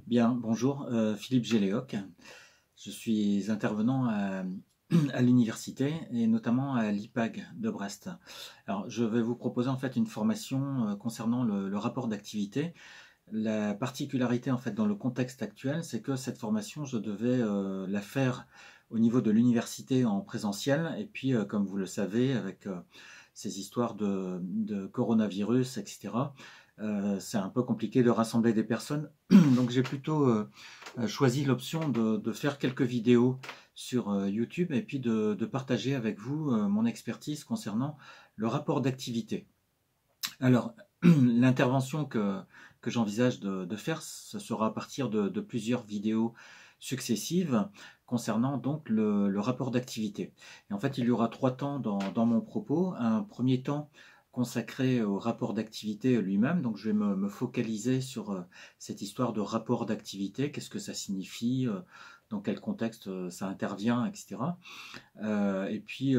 Bien, bonjour, Philippe Géléoc. Je suis intervenant à l'université et notamment à l'IPAG de Brest. Alors, je vais vous proposer en fait une formation concernant le rapport d'activité. La particularité en fait dans le contexte actuel, c'est que cette formation, je devais la faire au niveau de l'université en présentiel et puis, comme vous le savez, avec ces histoires de coronavirus, etc. C'est un peu compliqué de rassembler des personnes, donc j'ai plutôt choisi l'option de faire quelques vidéos sur YouTube et puis de partager avec vous mon expertise concernant le rapport d'activité. Alors, l'intervention que j'envisage de faire, ce sera à partir de plusieurs vidéos successives concernant donc le rapport d'activité. Et en fait, il y aura trois temps dans mon propos. Un premier temps consacré au rapport d'activité lui-même. Donc, je vais me focaliser sur cette histoire de rapport d'activité. Qu'est-ce que ça signifie, dans quel contexte ça intervient, etc. Et puis,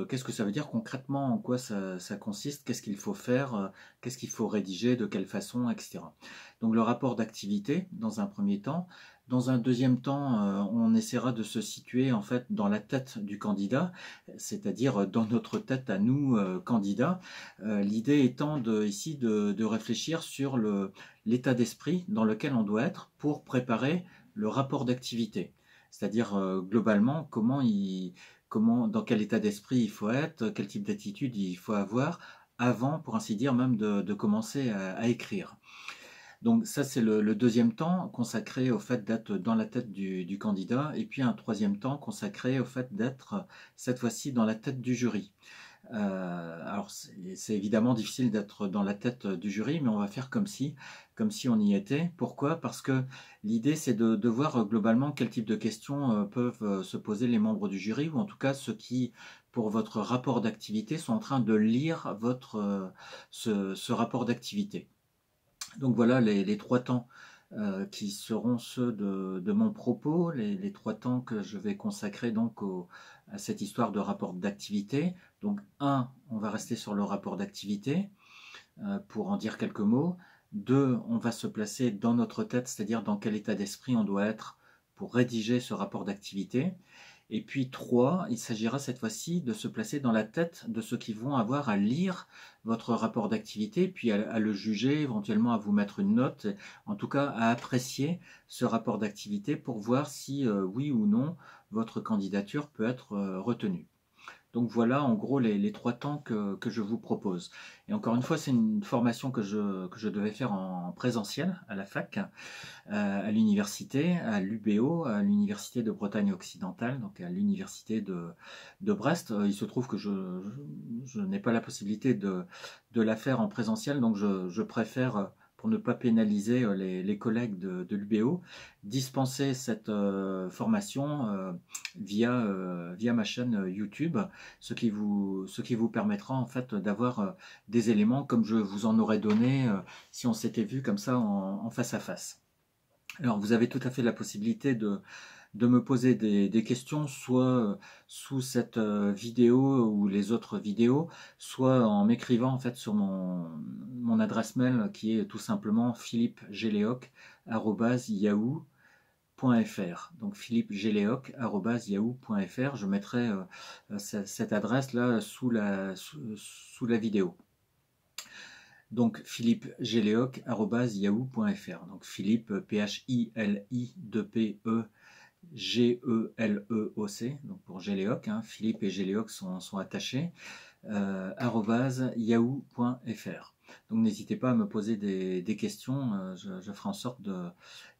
qu'est-ce que ça veut dire concrètement, en quoi ça consiste, qu'est-ce qu'il faut faire, qu'est-ce qu'il faut rédiger, de quelle façon, etc. Donc le rapport d'activité dans un premier temps. Dans un deuxième temps, on essaiera de se situer en fait dans la tête du candidat, c'est-à-dire dans notre tête à nous, candidats. L'idée étant ici de réfléchir sur l'état d'esprit dans lequel on doit être pour préparer le rapport d'activité. C'est-à-dire globalement dans quel état d'esprit il faut être, quel type d'attitude il faut avoir avant, pour ainsi dire, même de commencer à écrire. Donc ça, c'est le deuxième temps consacré au fait d'être dans la tête du candidat, et puis un troisième temps consacré au fait d'être, cette fois-ci, dans la tête du jury. Alors c'est évidemment difficile d'être dans la tête du jury, mais on va faire comme si on y était. Pourquoi? Parce que l'idée c'est de voir globalement quel type de questions peuvent se poser les membres du jury, ou en tout cas ceux qui, pour votre rapport d'activité, sont en train de lire ce rapport d'activité. Donc voilà les trois temps qui seront ceux de mon propos, les trois temps que je vais consacrer donc à cette histoire de rapport d'activité. Donc un, on va rester sur le rapport d'activité pour en dire quelques mots. Deux, on va se placer dans notre tête, c'est-à-dire dans quel état d'esprit on doit être pour rédiger ce rapport d'activité. Et puis 3, il s'agira cette fois-ci de se placer dans la tête de ceux qui vont avoir à lire votre rapport d'activité, puis à le juger, éventuellement à vous mettre une note, en tout cas à apprécier ce rapport d'activité pour voir si oui ou non votre candidature peut être retenue. Donc voilà en gros les trois temps que je vous propose. Et encore une fois, c'est une formation que je devais faire en présentiel à la fac, à l'université, à l'UBO, à l'université de Bretagne occidentale, donc à l'université de Brest. Il se trouve que je n'ai pas la possibilité de la faire en présentiel, donc je préfère, pour ne pas pénaliser les collègues de l'UBO, dispenser cette formation via ma chaîne YouTube, ce qui vous permettra en fait d'avoir des éléments comme je vous en aurais donné si on s'était vu comme ça en face à face. Alors, vous avez tout à fait la possibilité de me poser des questions, soit sous cette vidéo ou les autres vidéos, soit en m'écrivant en fait sur mon adresse mail qui est tout simplement philippegeleoc@yahoo.fr. Donc philippegeleoc@yahoo.fr. Je mettrai cette adresse-là sous la vidéo. Donc philippegeleoc@yahoo.fr. Donc Philippe, Philippe, donc pour Géléoc, hein, Philippe et Géléoc sont attachés, @yahoo.fr. Donc n'hésitez pas à me poser des questions, je ferai en sorte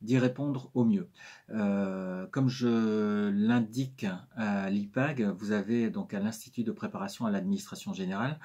d'y répondre au mieux. Comme je l'indique à l'IPAG, vous avez donc à l'Institut de préparation à l'administration générale,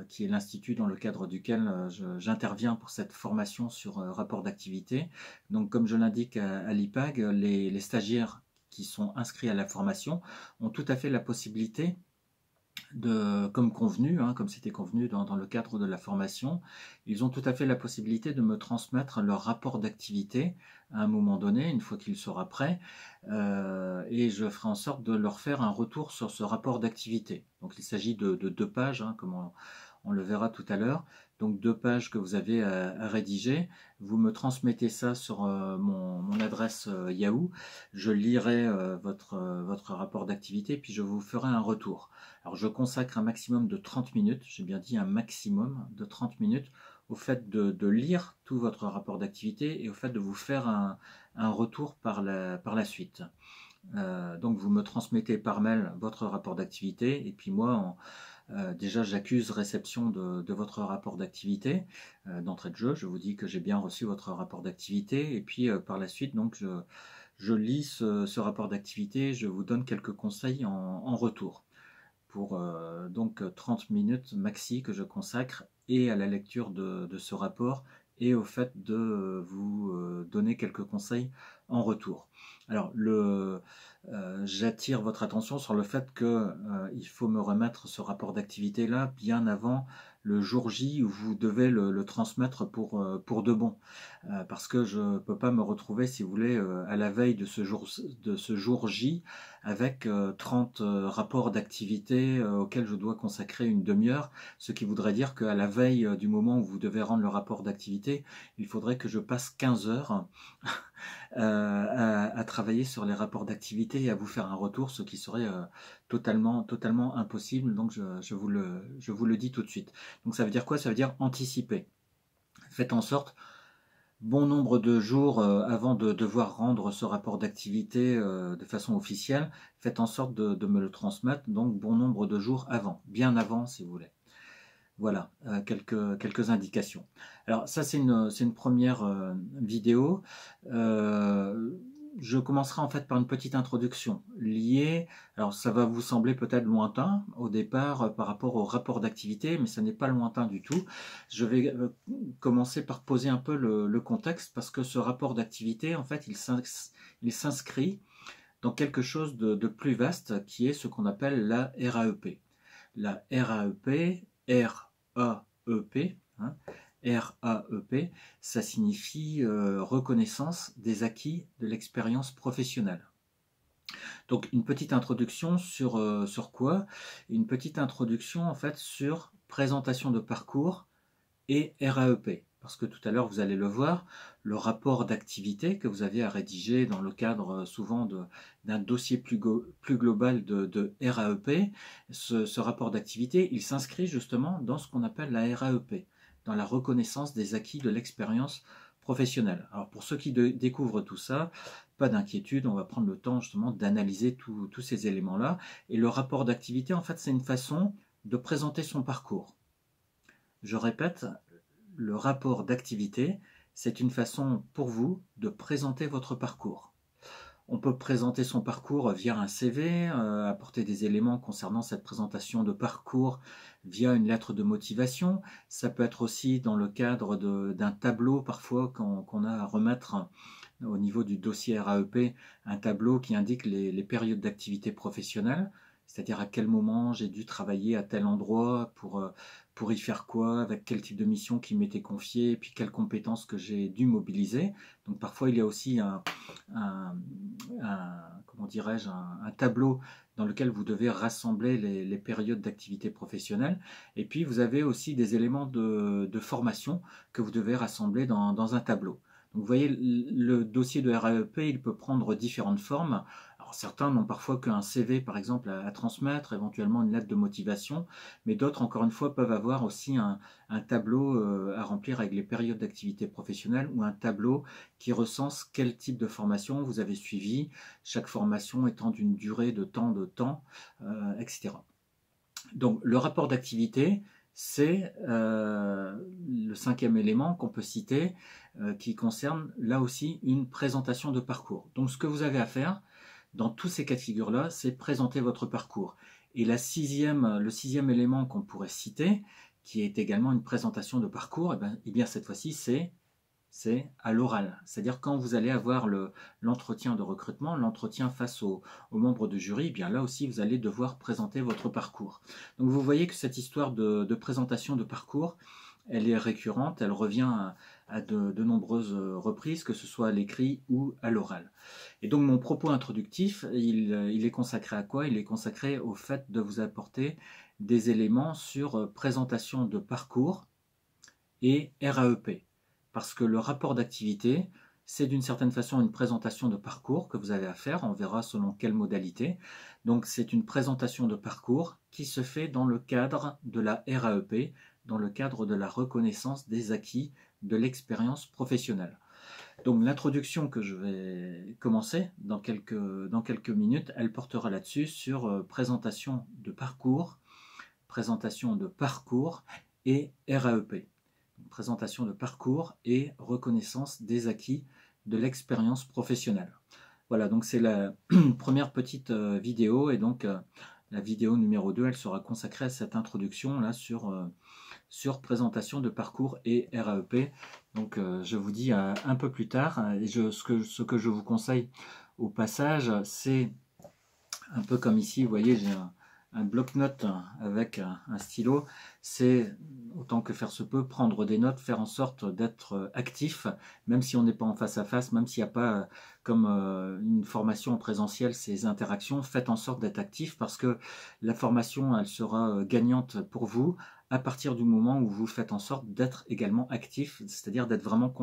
qui est l'institut dans le cadre duquel j'interviens pour cette formation sur rapport d'activité. Donc comme je l'indique à l'IPAG, les stagiaires qui sont inscrits à la formation ont tout à fait la possibilité comme convenu, hein, comme c'était convenu dans le cadre de la formation, ils ont tout à fait la possibilité de me transmettre leur rapport d'activité à un moment donné, une fois qu'il sera prêt, et je ferai en sorte de leur faire un retour sur ce rapport d'activité. Donc il s'agit de 2 pages, hein, comme on le verra tout à l'heure, donc 2 pages que vous avez à rédiger. Vous me transmettez ça sur mon adresse Yahoo. Je lirai votre rapport d'activité, puis je vous ferai un retour. Alors je consacre un maximum de 30 minutes, j'ai bien dit un maximum de 30 minutes, au fait de lire tout votre rapport d'activité et au fait de vous faire un retour par la suite. Donc vous me transmettez par mail votre rapport d'activité et puis moi, déjà j'accuse réception de votre rapport d'activité d'entrée de jeu. Je vous dis que j'ai bien reçu votre rapport d'activité et puis par la suite, donc je lis ce rapport d'activité, je vous donne quelques conseils en retour pour donc 30 minutes maxi que je consacre et à la lecture de ce rapport et au fait de vous donner quelques conseils en retour. Alors, j'attire votre attention sur le fait qu'il faut me remettre ce rapport d'activité-là bien avant le jour J où vous devez le transmettre pour de bon. Parce que je ne peux pas me retrouver, si vous voulez, à la veille de ce jour J avec 30 rapports d'activité auxquels je dois consacrer une demi-heure, ce qui voudrait dire qu'à la veille du moment où vous devez rendre le rapport d'activité, il faudrait que je passe 15 heures à travailler sur les rapports d'activité et à vous faire un retour, ce qui serait totalement impossible. Donc je vous le dis tout de suite. Donc ça veut dire quoi? Ça veut dire anticiper. Faites en sorte, bon nombre de jours avant de devoir rendre ce rapport d'activité de façon officielle, faites en sorte de me le transmettre, donc bon nombre de jours avant, bien avant si vous voulez. Voilà, quelques indications. Alors ça c'est une première vidéo. Je commencerai en fait par une petite introduction liée, alors ça va vous sembler peut-être lointain au départ par rapport au rapport d'activité, mais ça n'est pas lointain du tout. Je vais commencer par poser un peu le contexte parce que ce rapport d'activité en fait il s'inscrit dans quelque chose de plus vaste qui est ce qu'on appelle la RAEP. La RAEP, R-A-E-P, hein, RAEP, ça signifie reconnaissance des acquis de l'expérience professionnelle. Donc une petite introduction sur quoi? Une petite introduction en fait sur présentation de parcours et RAEP. Parce que tout à l'heure, vous allez le voir, le rapport d'activité que vous avez à rédiger dans le cadre souvent d'un dossier plus global de RAEP, ce rapport d'activité, il s'inscrit justement dans ce qu'on appelle la RAEP, dans la reconnaissance des acquis de l'expérience professionnelle. Alors pour ceux qui découvrent tout ça, pas d'inquiétude, on va prendre le temps justement d'analyser tous ces éléments-là. Et le rapport d'activité, en fait, c'est une façon de présenter son parcours. Je répète, le rapport d'activité, c'est une façon pour vous de présenter votre parcours. On peut présenter son parcours via un CV, apporter des éléments concernant cette présentation de parcours via une lettre de motivation. Ça peut être aussi dans le cadre d'un tableau, parfois qu'on a à remettre au niveau du dossier RAEP, un tableau qui indique les périodes d'activité professionnelle, c'est-à-dire à quel moment j'ai dû travailler à tel endroit pour y faire quoi, avec quel type de mission qui m'était confié, et puis quelles compétences que j'ai dû mobiliser. Donc parfois il y a aussi comment dirais-je, un tableau dans lequel vous devez rassembler les périodes d'activité professionnelle. Et puis vous avez aussi des éléments de formation que vous devez rassembler dans un tableau. Donc vous voyez, le dossier de RAEP, il peut prendre différentes formes. Alors certains n'ont parfois qu'un CV par exemple à transmettre, éventuellement une lettre de motivation, mais d'autres encore une fois peuvent avoir aussi un tableau à remplir avec les périodes d'activité professionnelle ou un tableau qui recense quel type de formation vous avez suivi, chaque formation étant d'une durée de temps, etc. Donc le rapport d'activité, c'est le cinquième élément qu'on peut citer qui concerne là aussi une présentation de parcours. Donc ce que vous avez à faire dans tous ces cas de figure-là, c'est présenter votre parcours. Et le sixième élément qu'on pourrait citer, qui est également une présentation de parcours, et bien cette fois-ci c'est à l'oral. C'est-à-dire quand vous allez avoir l'entretien de recrutement, l'entretien face aux membres de jury, bien là aussi vous allez devoir présenter votre parcours. Donc vous voyez que cette histoire de présentation de parcours, elle est récurrente, elle revient à de nombreuses reprises, que ce soit à l'écrit ou à l'oral. Et donc mon propos introductif, il est consacré à quoi? Il est consacré au fait de vous apporter des éléments sur présentation de parcours et RAEP. Parce que le rapport d'activité, c'est d'une certaine façon une présentation de parcours que vous avez à faire, on verra selon quelle modalité. Donc c'est une présentation de parcours qui se fait dans le cadre de la RAEP, dans le cadre de la reconnaissance des acquis de l'expérience professionnelle. Donc l'introduction que je vais commencer dans quelques minutes, elle portera là-dessus sur présentation de parcours et RAEP. Présentation de parcours et reconnaissance des acquis de l'expérience professionnelle. Voilà, donc c'est la première petite vidéo, et donc la vidéo numéro 2, elle sera consacrée à cette introduction là sur présentation de parcours et RAEP. Donc je vous dis un peu plus tard, et ce que je vous conseille au passage, c'est un peu comme ici, vous voyez, j'ai un bloc-notes avec un stylo, c'est autant que faire se peut, prendre des notes, faire en sorte d'être actif, même si on n'est pas en face à face, même s'il n'y a pas comme une formation en présentiel, ces interactions, faites en sorte d'être actif parce que la formation, elle sera gagnante pour vous à partir du moment où vous faites en sorte d'être également actif, c'est-à-dire d'être vraiment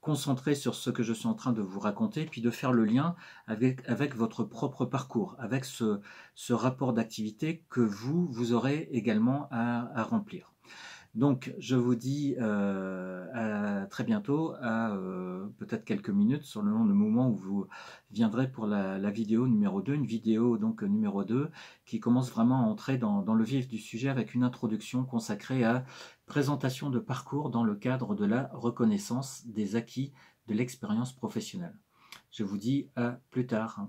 concentré sur ce que je suis en train de vous raconter, puis de faire le lien avec votre propre parcours, avec ce rapport d'activité que vous aurez également à remplir. Donc, je vous dis à très bientôt, à peut-être quelques minutes, sur le moment où vous viendrez pour la vidéo numéro 2, une vidéo donc numéro 2, qui commence vraiment à entrer dans le vif du sujet avec une introduction consacrée à présentation de parcours dans le cadre de la reconnaissance des acquis de l'expérience professionnelle. Je vous dis à plus tard.